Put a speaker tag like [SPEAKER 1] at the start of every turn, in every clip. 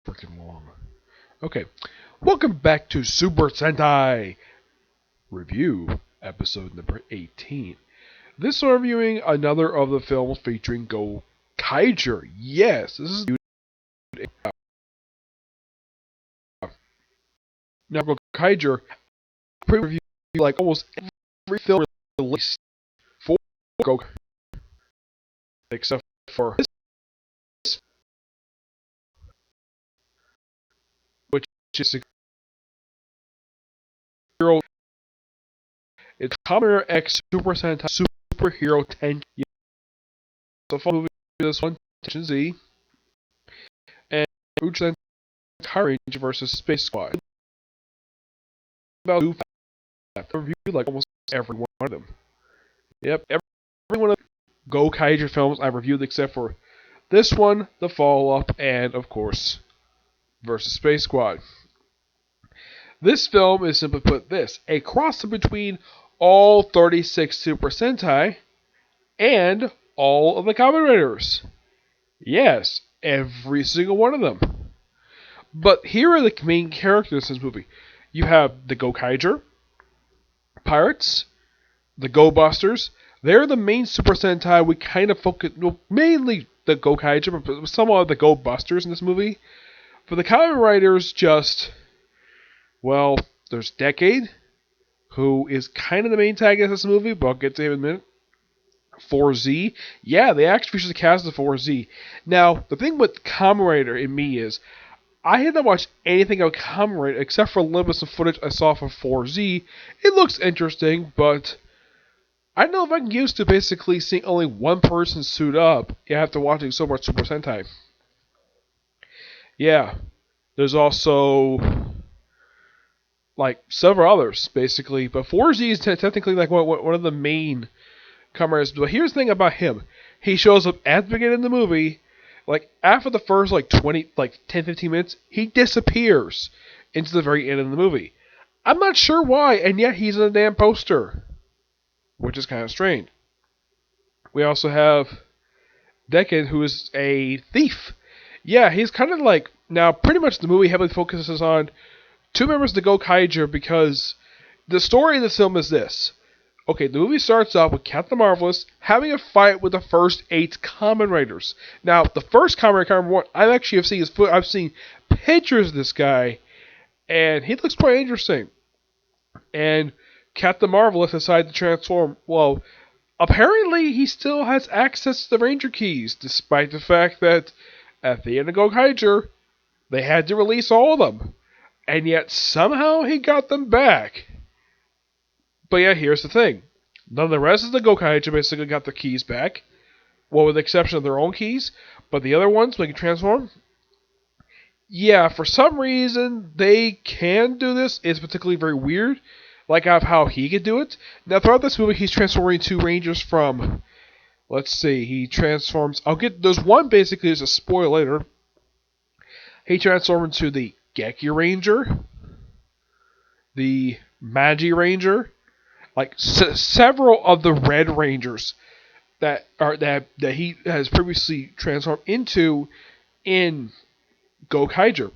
[SPEAKER 1] freaking long. Okay, welcome back to Super Sentai Review, episode number 18. This is reviewing another of the films featuring Go Kaiger. Yes, this is now Go Kaiger. Pre-review like almost every film released for Go, except for this, which is a hero. It's Kamen X Super Sentai Superhero 10. The full movie this one, Tension Z, and Uchi Sentai Ranger versus Space Squad. About I reviewed like almost every one of them. Yep, every one of the Go Kaiger films I've reviewed except for this one, the follow-up, and of course, versus Space Squad. This film is simply put this, a cross between all 36 Super Sentai and all of the Kamen Riders. Yes, every single one of them. But here are the main characters in this movie. You have the Go Kaiger, Pirates, the Go Busters. They're the main Super Sentai. We kind of focus, mainly the Go Kaiger, but some of the Go Busters in this movie. For the Kamen Riders, there's Decade, who is kind of the main antagonist of this movie, but I'll get to him in a minute. 4Z. Yeah, they actually feature the cast of 4Z. Now, the thing with Kamen Rider in me is, I had not watched anything about Kamen Rider except for limits of footage I saw from 4Z. It looks interesting, but I don't know if I can get used to basically seeing only one person suit up after watching so much Super Sentai. Yeah, there's also like several others basically, but 4Z is technically like one of the main Kamen Riders. But here's the thing about him: he shows up at the beginning of the movie. Like, after the first, 10, 15 minutes, he disappears into the very end of the movie. I'm not sure why, and yet he's in a damn poster. Which is kind of strange. We also have Decade, who is a thief. Yeah, he's kind of like, now, pretty much the movie heavily focuses on two members of the Go Kaiger, because the story of the film is this. Okay, the movie starts off with Captain Marvelous having a fight with the first 8 Kamen Riders. Now, the first Kamen Rider, Kamen 1, I actually have seen his foot. I've seen pictures of this guy, and he looks quite interesting. And Captain Marvelous decided to transform. Well, apparently he still has access to the Ranger keys, despite the fact that at the end of Go Kaiger, they had to release all of them. And yet somehow he got them back. But yeah, here's the thing. None of the rest of the Go Kaiger basically got their keys back. Well, with the exception of their own keys. But the other ones, they can transform. Yeah, for some reason, they can do this. It's particularly very weird. Like how he could do it. Now, throughout this movie, he's transforming 2 Rangers from... Let's see, he transforms... There's one basically, there's a spoiler later. He transforms into the Geki Ranger. The Magi Ranger. Like several of the Red Rangers that he has previously transformed into in Go Kaiger,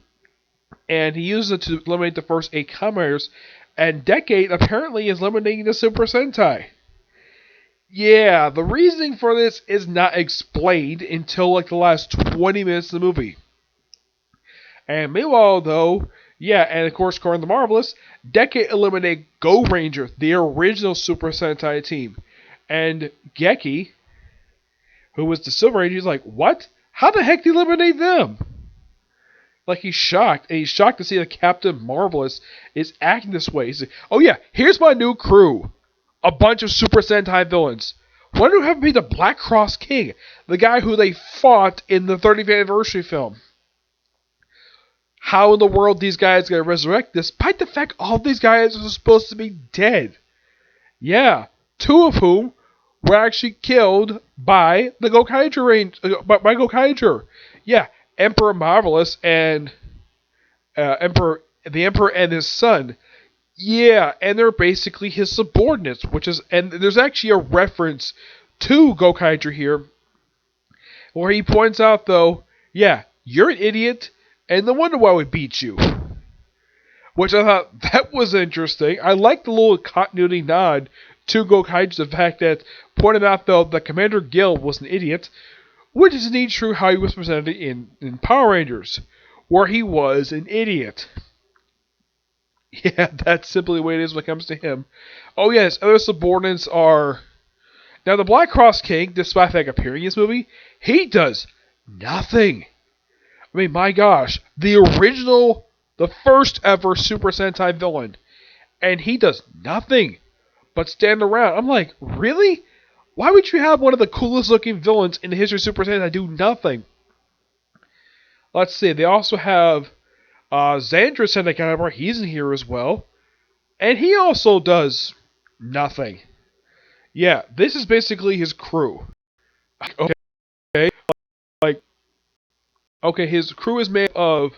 [SPEAKER 1] and he uses it to eliminate the first 8 Kamen Riders. And Decade apparently is eliminating the Super Sentai. Yeah, the reasoning for this is not explained until like the last 20 minutes of the movie. And meanwhile, though. Yeah, and of course, according to Marvelous, Decade eliminated Go Ranger, the original Super Sentai team. And Geki, who was the Silver Ranger, he's like, what? How the heck did he eliminate them? Like, he's shocked. And he's shocked to see that Captain Marvelous is acting this way. He's like, oh yeah, here's my new crew. A bunch of Super Sentai villains. Why do you have to be the Black Cross King? The guy who they fought in the 30th anniversary film. How in the world these guys are going to resurrect, despite the fact all these guys are supposed to be dead? Yeah, 2 of whom were actually killed by the Go Kaiger by Go Kaiger. Yeah, Emperor Marvelous and the Emperor and his son. Yeah, and they're basically his subordinates, and there's actually a reference to Go Kaiger here, where he points out, though, yeah, you're an idiot. and no wonder why we beat you. Which I thought that was interesting. I like the little continuity nod to Gokai's, the fact that pointed out though that Commander Gill was an idiot, which is indeed true how he was presented in Power Rangers, where he was an idiot. Yeah, that's simply the way it is when it comes to him. Oh yes, other subordinates are now the Black Cross King, despite the fact appearing in this movie, he does nothing. I mean, my gosh, the original, the first ever Super Sentai villain, and he does nothing but stand around. I'm like, really? Why would you have one of the coolest looking villains in the history of Super Sentai do nothing? Let's see. They also have Xandra Sentai. He's in here as well, and he also does nothing. Yeah, this is basically his crew. Okay, like okay, his crew is made of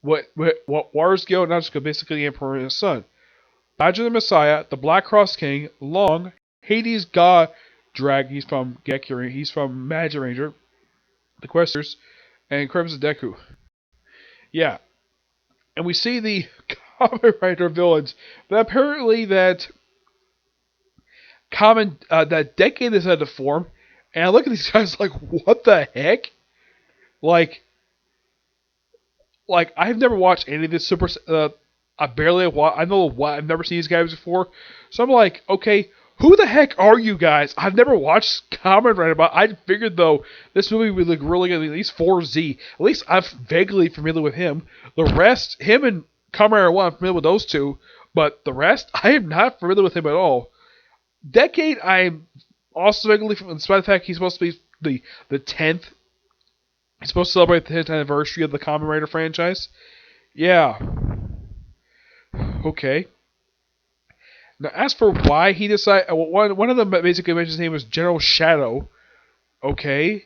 [SPEAKER 1] what Warsgill, not just basically the Emperor and his son. Badger the Messiah, the Black Cross King, Long, Hades God Drag, he's from Gekiri, he's from Magic Ranger, the Questers, and Crimson Deku. Yeah. And we see the Kamen Rider villains that apparently that that Decade has had to form, and I look at these guys like, what the heck? Like, I've never watched any of this Super. I barely watch. I know what I've never seen these guys before, so I'm like, okay, who the heck are you guys? I've never watched Kamen Rider, but I figured though this movie would look really good. At least 4Z. At least I'm vaguely familiar with him. The rest, him and Kamen Rider 1, I'm familiar with those two, but the rest, I am not familiar with him at all. Decade, I'm also vaguely familiar, despite the fact he's supposed to be the 10th. He's supposed to celebrate the 10th anniversary of the Kamen Rider franchise. Yeah. Okay. Now, as for why he decided, one of them basically mentions his name was General Shadow. Okay.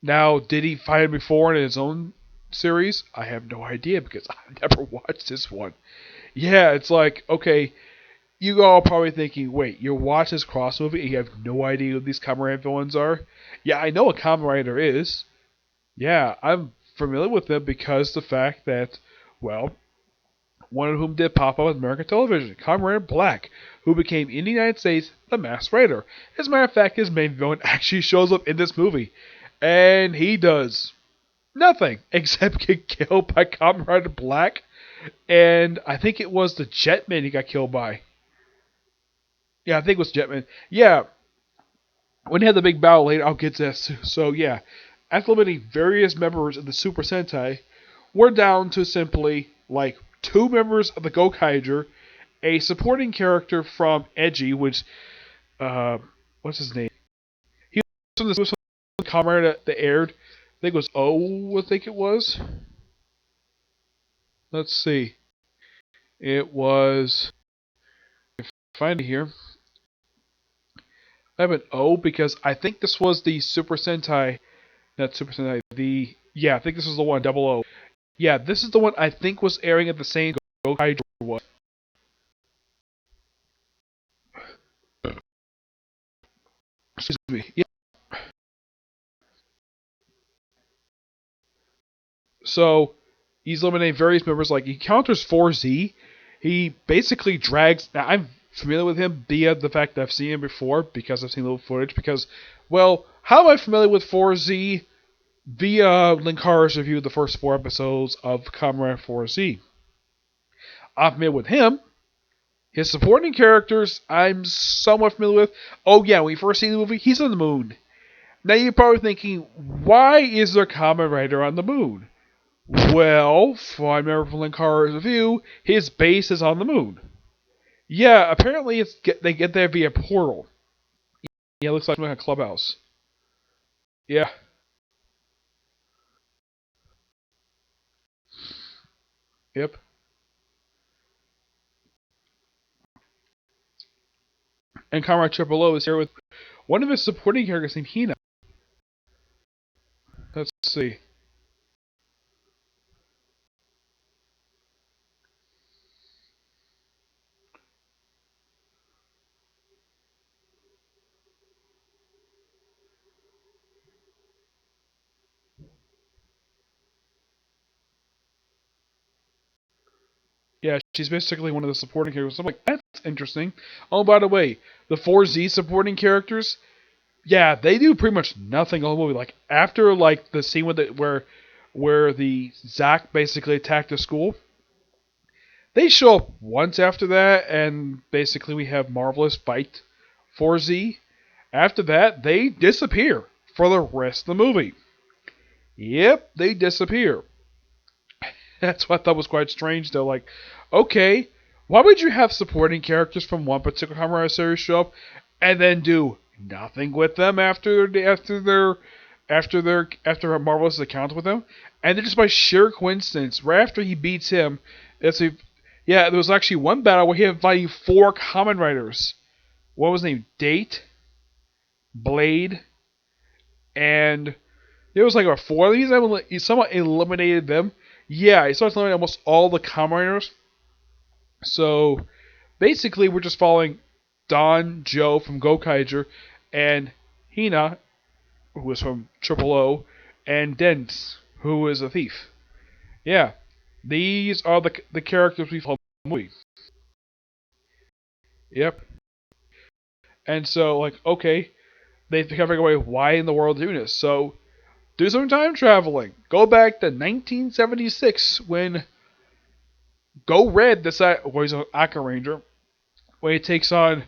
[SPEAKER 1] Now, did he fight him before in his own series? I have no idea because I've never watched this one. Yeah, it's like, okay, you all probably thinking, wait, you watch this cross movie and you have no idea who these Kamen Rider villains are? Yeah, I know what Kamen Rider is. Yeah, I'm familiar with them because the fact that, well, one of whom did pop up on American television, Kamen Rider Black, who became in the United States the Masked Rider. As a matter of fact, his main villain actually shows up in this movie, and he does nothing except get killed by Kamen Rider Black, and I think it was the Jetman he got killed by. Yeah, I think it was Jetman. Yeah, when he had the big battle later, I'll get to that soon. So yeah, after eliminating various members of the Super Sentai, we're down to simply like two members of the Gokaiger, a supporting character from Edgy, which what's his name? He was from the Kamen that aired. I think it was O. I think it was. Let's see. It was. Find it here. I have an O because I think this was the Super Sentai. Not Super Sentai. I think this was the one. Double O. Yeah, this is the one I think was airing at the same Gokaiger was. Excuse me. Yeah. So he's eliminating various members. Like he counters 4Z. He basically drags. Now I'm familiar with him via the fact that I've seen him before because I've seen little footage. Because, well, how am I familiar with 4Z? Via Linkara's review of the first 4 episodes of Kamen Rider 4Z. I'm familiar with him. His supporting characters, I'm somewhat familiar with. Oh yeah, when you first see the movie, he's on the moon. Now you're probably thinking, why is there a Kamen Rider on the moon? Well, from I remember from Linkara's review, his base is on the moon. Yeah, apparently they get there via portal. Yeah, it looks like a clubhouse. Yeah. Yep. And Comrade Triple O is here with one of his supporting characters named Hina. Let's see. Yeah, she's basically one of the supporting characters. I'm like, that's interesting. Oh, by the way, the 4Z supporting characters, yeah, they do pretty much nothing all the movie. Like after like the scene with it where the Zack basically attacked the school, they show up once after that, and basically we have Marvelous fight 4Z. After that, they disappear for the rest of the movie. Yep, they disappear. That's what I thought was quite strange, though. Like, okay, why would you have supporting characters from one particular Kamen Rider series show up and then do nothing with them after Marvelous account with them, and then just by sheer coincidence, right after he beats him, yeah, there was actually one battle where he had fighting four Kamen Riders. What was his name? Date, Blade, and there was like a four of these. He somewhat eliminated them. Yeah, he starts eliminating almost all the Kamen Riders. So basically, we're just following Don, Joe from Gokaiger, and Hina, who is from Triple O, and Dent, who is a thief. Yeah, these are the characters we follow in the movie. Yep. And so, like, okay, they can't figure away why in the world doing this. So, do some time traveling. Go back to 1976 when Go Red decides, well, he's an Aka Ranger, when he takes on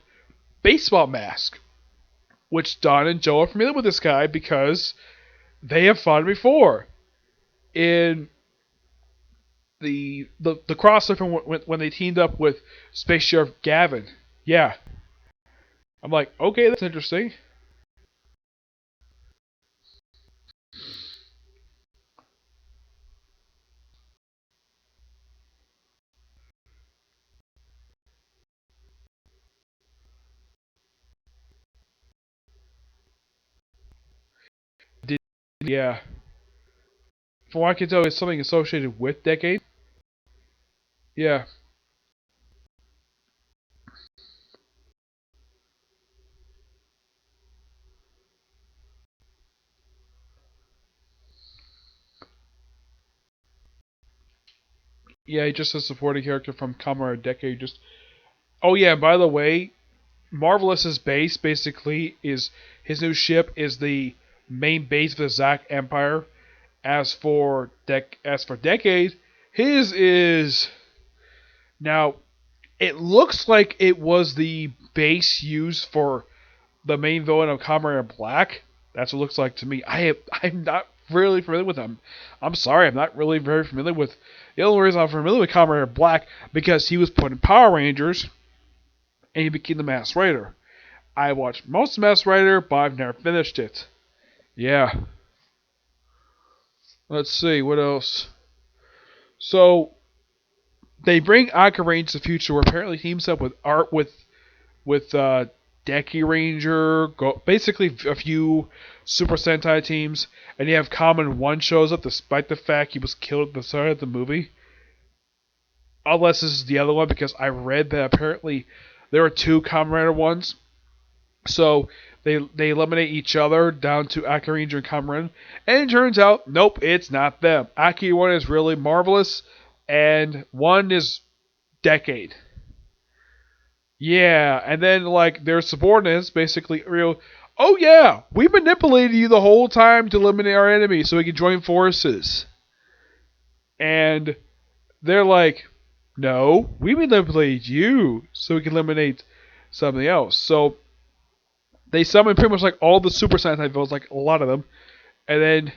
[SPEAKER 1] Baseball Mask, which Don and Joe are familiar with this guy because they have fought him before in the crossover when they teamed up with Space Sheriff Gavin. Yeah, I'm like, okay, that's interesting. Did yeah, from what I can tell, it's something associated with Decade. Yeah, yeah, he just a supporting character from Kamen Rider Decade. Just oh yeah, by the way, Marvelous's base basically is his new ship is the main base of the Zack Empire. As for Decade, his is now. It looks like it was the base used for the main villain of Kamen Rider Black. That's what it looks like to me. I'm not really familiar with him. I'm sorry, I'm not really very familiar with. The only reason I'm familiar with Kamen Rider Black because he was put in Power Rangers and he became the Masked Rider. I watched most of Masked Rider, but I've never finished it. Yeah. Let's see what else. So they bring Aka Range to the future, where apparently he teams up with Art with Deki Ranger, basically a few Super Sentai teams, and you have Kamen 1 shows up despite the fact he was killed at the start of the movie. Unless this is the other one, because I read that apparently there are two Kamen Rider ones. So they eliminate each other down to Aki Ranger and Kamen, and it turns out, nope, it's not them. Aki 1 is really Marvelous, and 1 is Decade. Yeah, and then like their subordinates basically real. Oh yeah, we manipulated you the whole time to eliminate our enemy so we can join forces. And they're like, no, we manipulated you so we can eliminate something else. So they summon pretty much like all the Super Sentai villains, like a lot of them, and then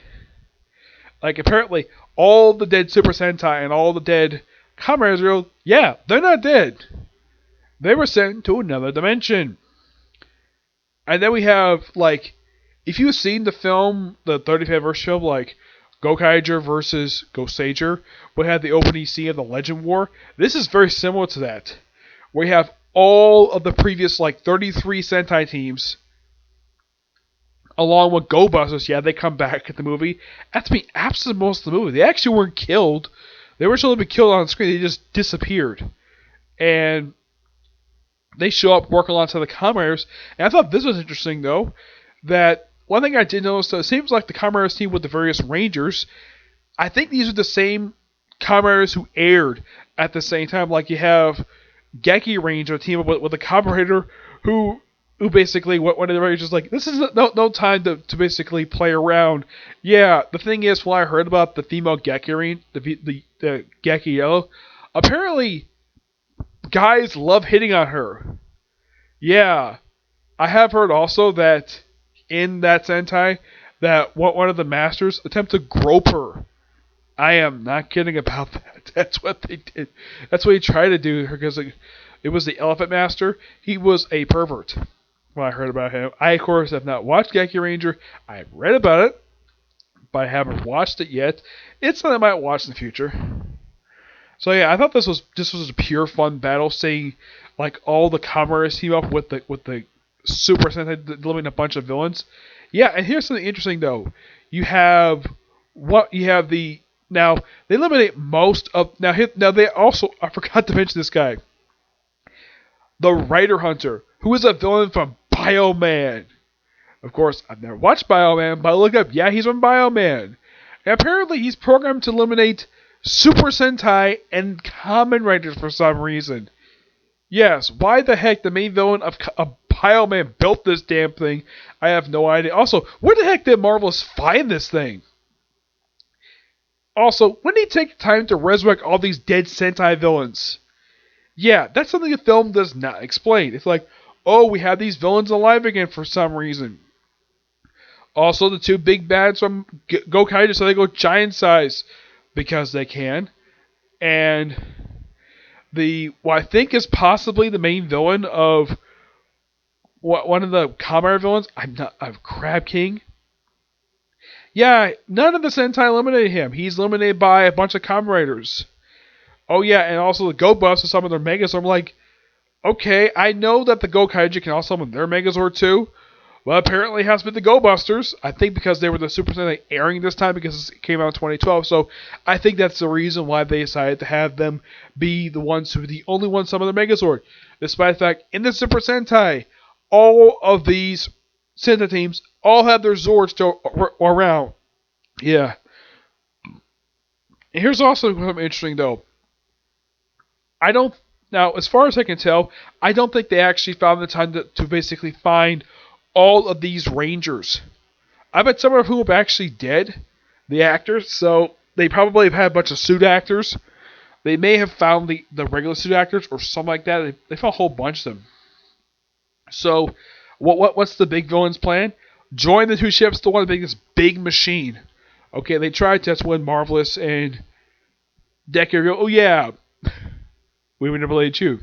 [SPEAKER 1] like apparently all the dead Super Sentai and all the dead Kamen Riders, yeah, they're not dead. They were sent to another dimension. And then we have, like, if you've seen the film, the 35th anniversary film, like, Gokaiger versus Goseiger, we had the opening scene of the Legend War. This is very similar to that. We have all of the previous, like, 33 Sentai teams, along with Go Busters. Yeah, they come back at the movie. After being absent most of the movie. They actually weren't killed. They weren't supposed to be killed on screen. They just disappeared. And they show up working alongside the Kamen Riders. And I thought this was interesting, though, that one thing I did notice, though, it seems like the Kamen Riders team with the various Rangers, I think these are the same Kamen Riders who aired at the same time, like you have Geki Ranger team up with a Kamen who basically one of the Rangers like, this is no time to basically play around. Yeah, the thing is, when I heard about the female Geki Ranger, the Geki Yellow, apparently guys love hitting on her. Yeah, I have heard also that in that Sentai that one of the masters attempt to grope her. I am not kidding about that. That's what they did. That's what he tried to do because it was the Elephant Master. He was a pervert. When I heard about him, I of course have not watched Geki Ranger. I've read about it, but I haven't watched it yet. It's something I might watch in the future. So yeah, I thought this was a pure fun battle, seeing like all the comrades team up with the Super Sentai delivering a bunch of villains. Yeah, and here's something interesting though. You have the now they eliminate most of now they also, I forgot to mention this guy, the Rider Hunter, who is a villain from Bioman. Of course, I've never watched Bioman, but I looked up. Yeah, he's from Bioman, and apparently he's programmed to eliminate Super Sentai and Kamen Riders for some reason. Yes, why the heck the main villain of Bioman built this damn thing, I have no idea. Also, where the heck did Marvelous find this thing? Also, when did he take time to resurrect all these dead Sentai villains? Yeah, that's something the film does not explain. It's like, oh, we have these villains alive again for some reason. Also, the two big bads from Gokaiger, so they go giant size because they can. And what I think is possibly the main villain of one of the Kamen villains, Crab King. Yeah, none of the Sentai eliminated him. He's eliminated by a bunch of Kamen Riders. Oh yeah, and also the Go Busters summon their Megazord. I'm like, okay, I know that the Gokaiger can also summon their Megazord too. Well, apparently it has to be the Go Busters. I think because they were the Super Sentai airing this time because it came out in 2012. So I think that's the reason why they decided to have them be the ones who are the only ones summon the Megazord. Despite the fact, in the Super Sentai, all of these Sentai teams all have their Zords still around. Yeah. And here's also something interesting though. Now, as far as I can tell, I don't think they actually found the time to basically find all of these Rangers. I bet some of whom are actually dead, the actors, so they probably have had a bunch of suit actors. They may have found the regular suit actors or something like that. They found a whole bunch of them. So, what's the big villain's plan? Join the two ships to one to make this big machine. Okay, they tried to. That's when Marvelous and Decker go, oh yeah, we manipulated you.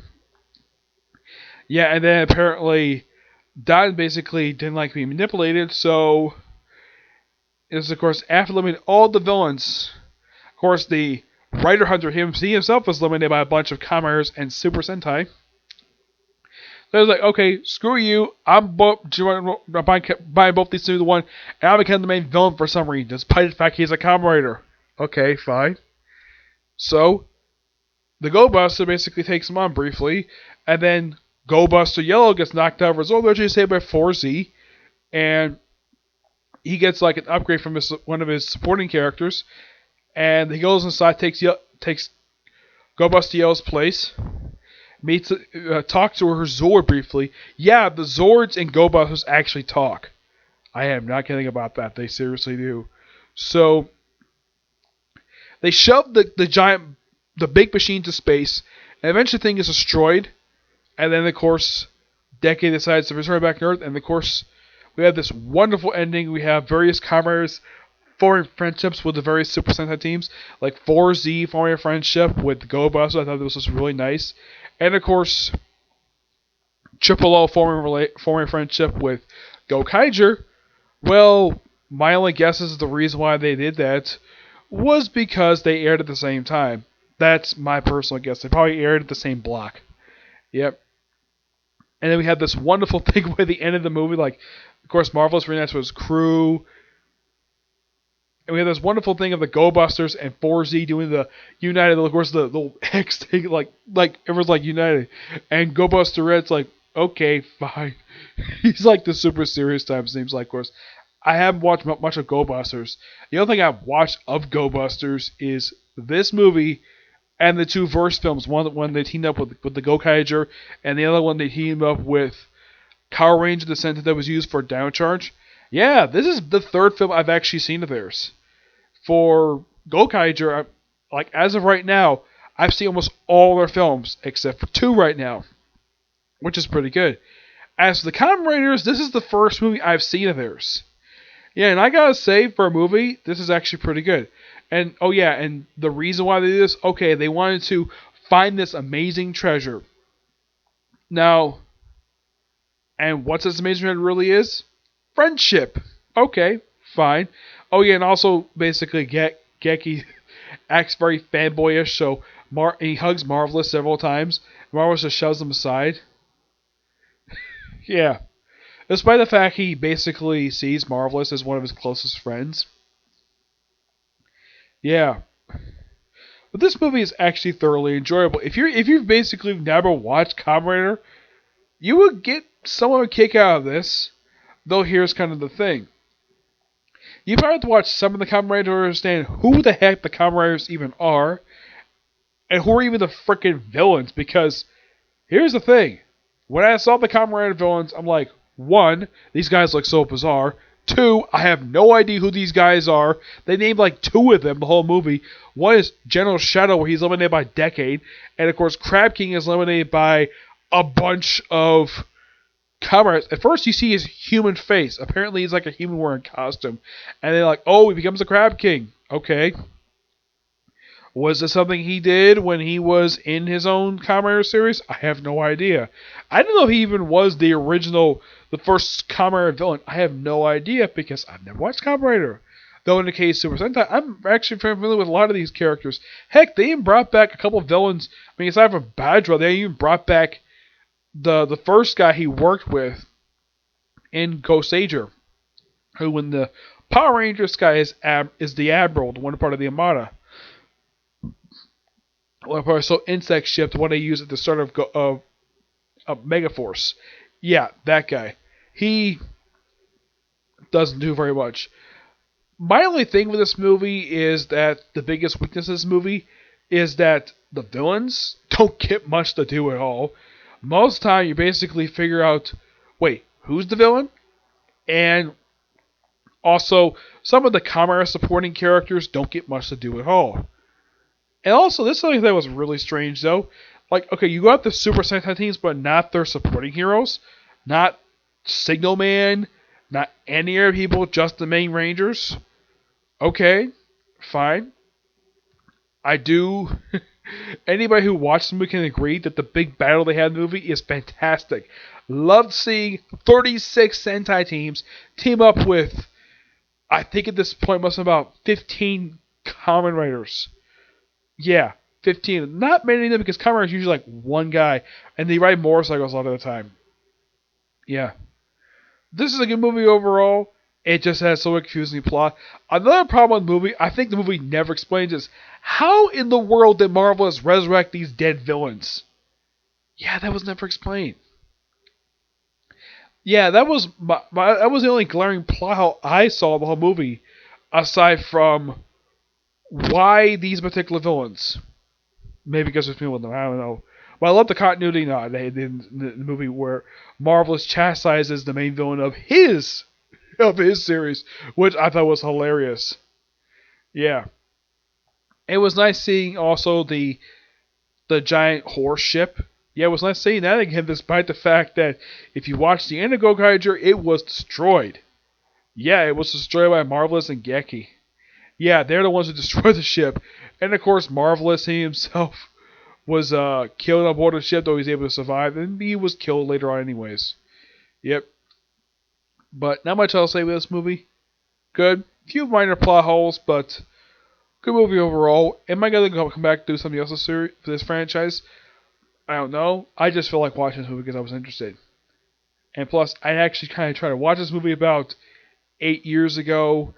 [SPEAKER 1] Yeah, and then apparently Don basically didn't like being manipulated, so is of course after eliminating all the villains, of course the Rider Hunter he himself was eliminated by a bunch of Kamers and Super Sentai. So I was like, okay, screw you. I'm buying both these two into one, and I become the main villain for some reason, despite the fact he's a Kamen Rider. Okay, fine. So the Go Buster basically takes him on briefly, and then Go Buster Yellow gets knocked out of his own, actually saved by 4Z, and he gets like an upgrade from one of his supporting characters, and he goes inside, takes Go Buster Yellow's place, talks to her Zord briefly. Yeah, the Zords and Go Busters actually talk. I am not kidding about that. They seriously do. So they shove the big machine to space, and eventually the thing is destroyed. And then, of course, Decade decides to return back to Earth, and of course, we have this wonderful ending. We have various comrades forming friendships with the various Super Sentai teams, like 4Z forming a friendship with Go Buster. I thought this was really nice. And of course, Triple O forming a friendship with Gokaiger. Well, my only guess is the reason why they did that was because they aired at the same time. That's my personal guess. They probably aired at the same block. Yep. And then we had this wonderful thing by the end of the movie, like, of course, Marvelous reunites with his crew. And we had this wonderful thing of the Go Busters and 4Z doing the United, of course, the little X thing, like everyone's like United. And Go Buster Red's like, okay, fine. He's like the super serious time, seems like, of course. I haven't watched much of Go Busters. The only thing I've watched of Go Busters is this movie and the two verse films. One when they teamed up with the Gokaiger, and the other one they teamed up with Power Ranger, the Sentai that was used for Downcharge. Yeah, this is the third film I've actually seen of theirs. For Gokaiger, like as of right now, I've seen almost all their films except for two right now, which is pretty good. As for the Kamen Riders, this is the first movie I've seen of theirs. Yeah, and I gotta say, for a movie, this is actually pretty good. And oh yeah, and the reason why they did this, okay, they wanted to find this amazing treasure. Now, and what this amazing treasure really is? Friendship. Okay, fine. Oh yeah, and also basically Geki acts very fanboyish, so he hugs Marvelous several times. Marvelous just shoves him aside. Yeah. Despite the fact he basically sees Marvelous as one of his closest friends. Yeah. But this movie is actually thoroughly enjoyable. If you've basically never watched Kamen Rider, you would get somewhat of a kick out of this. Though here's kind of the thing. You probably have to watch some of the Kamen Riders to understand who the heck the Kamen Riders even are. And who are even the freaking villains. Because here's the thing. When I saw the Kamen Rider villains, I'm like, one, these guys look so bizarre. Two, I have no idea who these guys are. They named like two of them the whole movie. One is General Shadow, where he's eliminated by Decade. And of course, Crab King is eliminated by a bunch of Kamen Riders. At first, you see his human face. Apparently, he's like a human wearing costume. And they're like, oh, he becomes a Crab King. Okay. Was this something he did when he was in his own Kamen Rider series? I have no idea. I don't know if he even was the first Kamen Rider villain. I have no idea because I've never watched Kamen Rider. Though in the case of Super Sentai, I'm actually familiar with a lot of these characters. Heck, they even brought back a couple of villains. I mean, aside from Badra, they even brought back the first guy he worked with in Goseiger, who in the Power Rangers guy is the Admiral, the one part of the Armada. So insect ship, the one they use at the start of Megaforce. Yeah, that guy. He doesn't do very much. My only thing with this movie is that the biggest weakness of this movie is that the villains don't get much to do at all. Most of the time, you basically figure out, wait, who's the villain? And also, some of the Kamen Rider supporting characters don't get much to do at all. And also, this is something that was really strange, though. Like, okay, you got the Super Sentai teams, but not their supporting heroes. Not Signal Man, not any other people, just the main Rangers. Okay, fine. I do. Anybody who watched the movie can agree that the big battle they had in the movie is fantastic. Loved seeing 36 Sentai teams team up with, I think at this point, must have about 15 Kamen Riders. Yeah, 15. Not many of them because Kamen Rider is usually like one guy, and they ride motorcycles a lot of the time. Yeah. This is a good movie overall. It just has so confusing plot. Another problem with the movie, I think the movie never explains, is how in the world did Marvelous resurrect these dead villains? Yeah, that was never explained. Yeah, that was that was the only glaring plot hole I saw the whole movie, aside from why these particular villains. Maybe because there's people with them, I don't know. But I love the continuity in the movie where Marvelous chastises the main villain of his series, which I thought was hilarious. Yeah. It was nice seeing also the giant horse ship. Yeah, it was nice seeing that again, despite the fact that if you watch the end of Gokaiger, it was destroyed. Yeah, it was destroyed by Marvelous and Geki. Yeah, they're the ones who destroyed the ship. And of course, Marvelous himself was killed on board the ship, though he was able to survive, and he was killed later on anyways. Yep. But not much else to say with this movie. Good. Few minor plot holes, but good movie overall. Am I going to come back and do something else for this franchise? I don't know. I just feel like watching this movie because I was interested. And plus, I actually kind of tried to watch this movie about 8 years ago.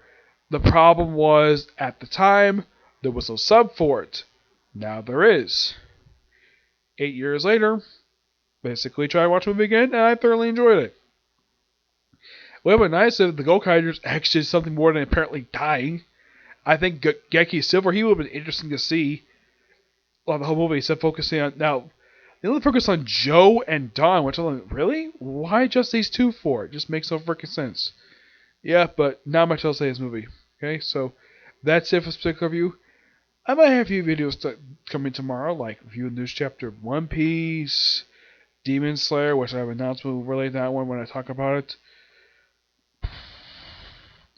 [SPEAKER 1] The problem was, at the time, there was no sub for it. Now there is. 8 years later, basically tried to watch the movie again, and I thoroughly enjoyed it. It would have been nice if the Gokaigers actually did something more than apparently dying. I think Geki Silver, he would have been interesting to see. the whole movie instead of focusing on now. They only focus on Joe and Don, which I'm like, really? Why just these two for? It just makes no freaking sense. Yeah, but not much else to say in this movie. Okay, so that's it for this particular review. I might have a few videos coming tomorrow, like review news chapter of One Piece, Demon Slayer, which I have an announcement related to that one when I talk about it.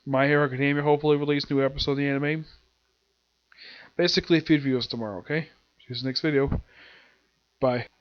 [SPEAKER 1] My Hero Academia hopefully release new episode of the anime. Basically, a few videos tomorrow, okay? See you in the next video. Bye.